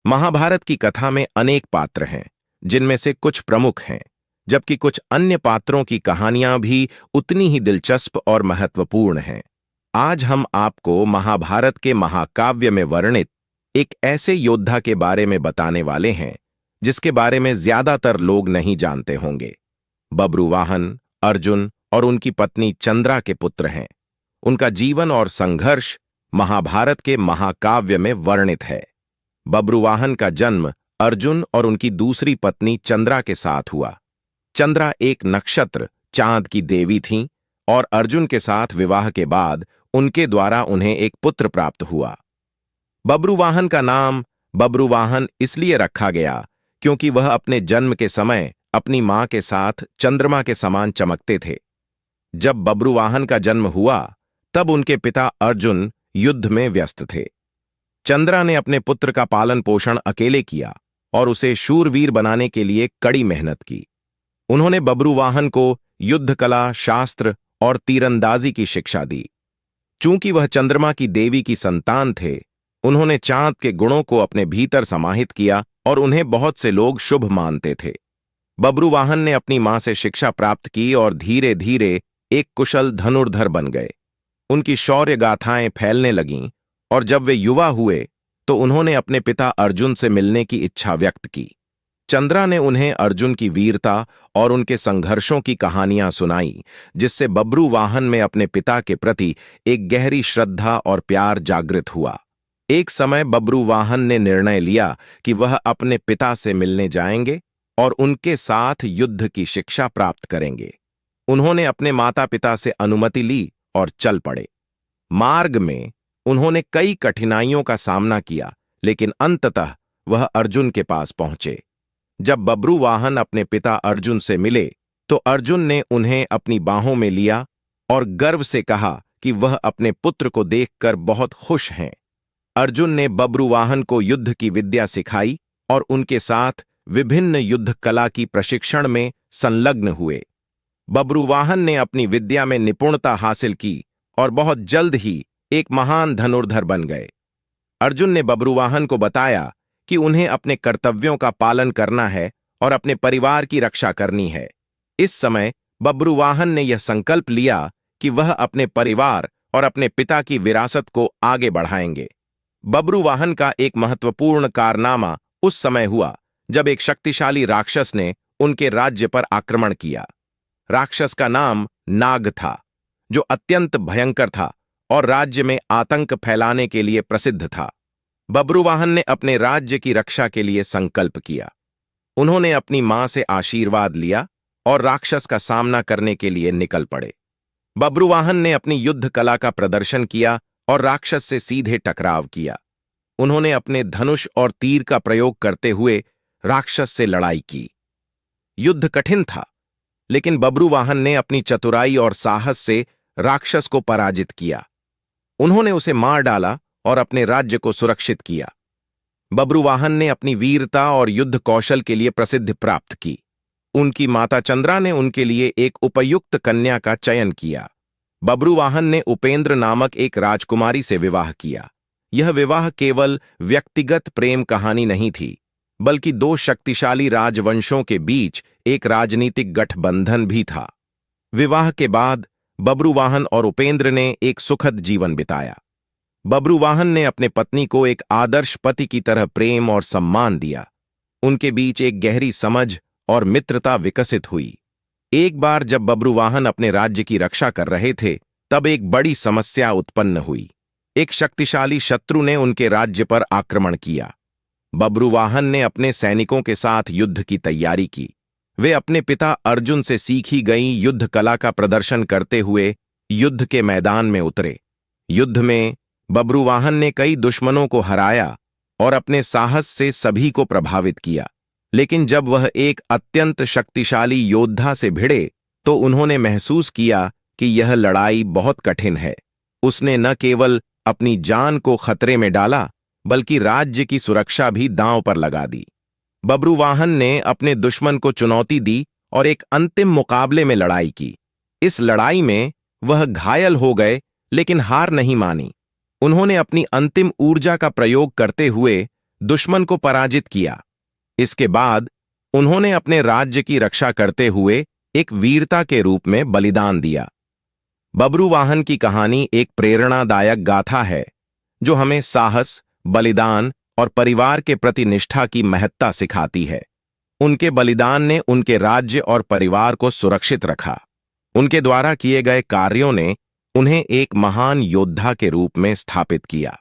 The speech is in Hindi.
महाभारत की कथा में अनेक पात्र हैं, जिनमें से कुछ प्रमुख हैं, जबकि कुछ अन्य पात्रों की कहानियां भी उतनी ही दिलचस्प और महत्वपूर्ण हैं। आज हम आपको महाभारत के महाकाव्य में वर्णित एक ऐसे योद्धा के बारे में बताने वाले हैं, जिसके बारे में ज्यादातर लोग नहीं जानते होंगे। बब्रुवाहन अर्जुन और उनकी पत्नी चंद्रा के पुत्र हैं। उनका जीवन और संघर्ष महाभारत के महाकाव्य में वर्णित है। बब्रुवाहन का जन्म अर्जुन और उनकी दूसरी पत्नी चंद्रा के साथ हुआ। चंद्रा एक नक्षत्र चांद की देवी थीं और अर्जुन के साथ विवाह के बाद उनके द्वारा उन्हें एक पुत्र प्राप्त हुआ। बब्रुवाहन का नाम बब्रुवाहन इसलिए रखा गया क्योंकि वह अपने जन्म के समय अपनी मां के साथ चंद्रमा के समान चमकते थे। जब बब्रुवाहन का जन्म हुआ तब उनके पिता अर्जुन युद्ध में व्यस्त थे। चंद्रा ने अपने पुत्र का पालन पोषण अकेले किया और उसे शूरवीर बनाने के लिए कड़ी मेहनत की। उन्होंने बब्रुवाहन को युद्ध कला, शास्त्र और तीरंदाजी की शिक्षा दी। चूंकि वह चंद्रमा की देवी की संतान थे, उन्होंने चांद के गुणों को अपने भीतर समाहित किया और उन्हें बहुत से लोग शुभ मानते थे। बब्रुवाहन ने अपनी मां से शिक्षा प्राप्त की और धीरे धीरे एक कुशल धनुर्धर बन गए। उनकी शौर्य गाथाएं फैलने लगीं और जब वे युवा हुए तो उन्होंने अपने पिता अर्जुन से मिलने की इच्छा व्यक्त की। चंद्रा ने उन्हें अर्जुन की वीरता और उनके संघर्षों की कहानियां सुनाई, जिससे बब्रुवाहन में अपने पिता के प्रति एक गहरी श्रद्धा और प्यार जागृत हुआ। एक समय बब्रुवाहन ने निर्णय लिया कि वह अपने पिता से मिलने जाएंगे और उनके साथ युद्ध की शिक्षा प्राप्त करेंगे। उन्होंने अपने माता पिता से अनुमति ली और चल पड़े। मार्ग में उन्होंने कई कठिनाइयों का सामना किया, लेकिन अंततः वह अर्जुन के पास पहुंचे। जब बब्रुवाहन अपने पिता अर्जुन से मिले तो अर्जुन ने उन्हें अपनी बाहों में लिया और गर्व से कहा कि वह अपने पुत्र को देखकर बहुत खुश हैं। अर्जुन ने बब्रुवाहन को युद्ध की विद्या सिखाई और उनके साथ विभिन्न युद्ध कला की प्रशिक्षण में संलग्न हुए। बब्रुवाहन ने अपनी विद्या में निपुणता हासिल की और बहुत जल्द ही एक महान धनुर्धर बन गए। अर्जुन ने बब्रुवाहन को बताया कि उन्हें अपने कर्तव्यों का पालन करना है और अपने परिवार की रक्षा करनी है। इस समय बब्रुवाहन ने यह संकल्प लिया कि वह अपने परिवार और अपने पिता की विरासत को आगे बढ़ाएंगे। बब्रुवाहन का एक महत्वपूर्ण कारनामा उस समय हुआ जब एक शक्तिशाली राक्षस ने उनके राज्य पर आक्रमण किया। राक्षस का नाम नाग था, जो अत्यंत भयंकर था और राज्य में आतंक फैलाने के लिए प्रसिद्ध था। बब्रुवाहन ने अपने राज्य की रक्षा के लिए संकल्प किया। उन्होंने अपनी मां से आशीर्वाद लिया और राक्षस का सामना करने के लिए निकल पड़े। बब्रुवाहन ने अपनी युद्ध कला का प्रदर्शन किया और राक्षस से सीधे टकराव किया। उन्होंने अपने धनुष और तीर का प्रयोग करते हुए राक्षस से लड़ाई की। युद्ध कठिन था, लेकिन बब्रुवाहन ने अपनी चतुराई और साहस से राक्षस को पराजित किया। उन्होंने उसे मार डाला और अपने राज्य को सुरक्षित किया। बब्रुवाहन ने अपनी वीरता और युद्ध कौशल के लिए प्रसिद्धि प्राप्त की। उनकी माता चंद्रा ने उनके लिए एक उपयुक्त कन्या का चयन किया। बब्रुवाहन ने उपेंद्र नामक एक राजकुमारी से विवाह किया। यह विवाह केवल व्यक्तिगत प्रेम कहानी नहीं थी, बल्कि दो शक्तिशाली राजवंशों के बीच एक राजनीतिक गठबंधन भी था। विवाह के बाद बब्रुवाहन और उपेंद्र ने एक सुखद जीवन बिताया। बब्रुवाहन ने अपने पत्नी को एक आदर्श पति की तरह प्रेम और सम्मान दिया। उनके बीच एक गहरी समझ और मित्रता विकसित हुई। एक बार जब बब्रुवाहन अपने राज्य की रक्षा कर रहे थे, तब एक बड़ी समस्या उत्पन्न हुई। एक शक्तिशाली शत्रु ने उनके राज्य पर आक्रमण किया। बब्रुवाहन ने अपने सैनिकों के साथ युद्ध की तैयारी की। वे अपने पिता अर्जुन से सीखी गई युद्ध कला का प्रदर्शन करते हुए युद्ध के मैदान में उतरे। युद्ध में बब्रुवाहन ने कई दुश्मनों को हराया और अपने साहस से सभी को प्रभावित किया। लेकिन जब वह एक अत्यंत शक्तिशाली योद्धा से भिड़े तो उन्होंने महसूस किया कि यह लड़ाई बहुत कठिन है। उसने न केवल अपनी जान को खतरे में डाला, बल्कि राज्य की सुरक्षा भी दांव पर लगा दी। बब्रुवाहन ने अपने दुश्मन को चुनौती दी और एक अंतिम मुकाबले में लड़ाई की। इस लड़ाई में वह घायल हो गए, लेकिन हार नहीं मानी। उन्होंने अपनी अंतिम ऊर्जा का प्रयोग करते हुए दुश्मन को पराजित किया। इसके बाद उन्होंने अपने राज्य की रक्षा करते हुए एक वीरता के रूप में बलिदान दिया। बब्रुवाहन की कहानी एक प्रेरणादायक गाथा है जो हमें साहस, बलिदान और परिवार के प्रति निष्ठा की महत्ता सिखाती है। उनके बलिदान ने उनके राज्य और परिवार को सुरक्षित रखा। उनके द्वारा किए गए कार्यों ने उन्हें एक महान योद्धा के रूप में स्थापित किया।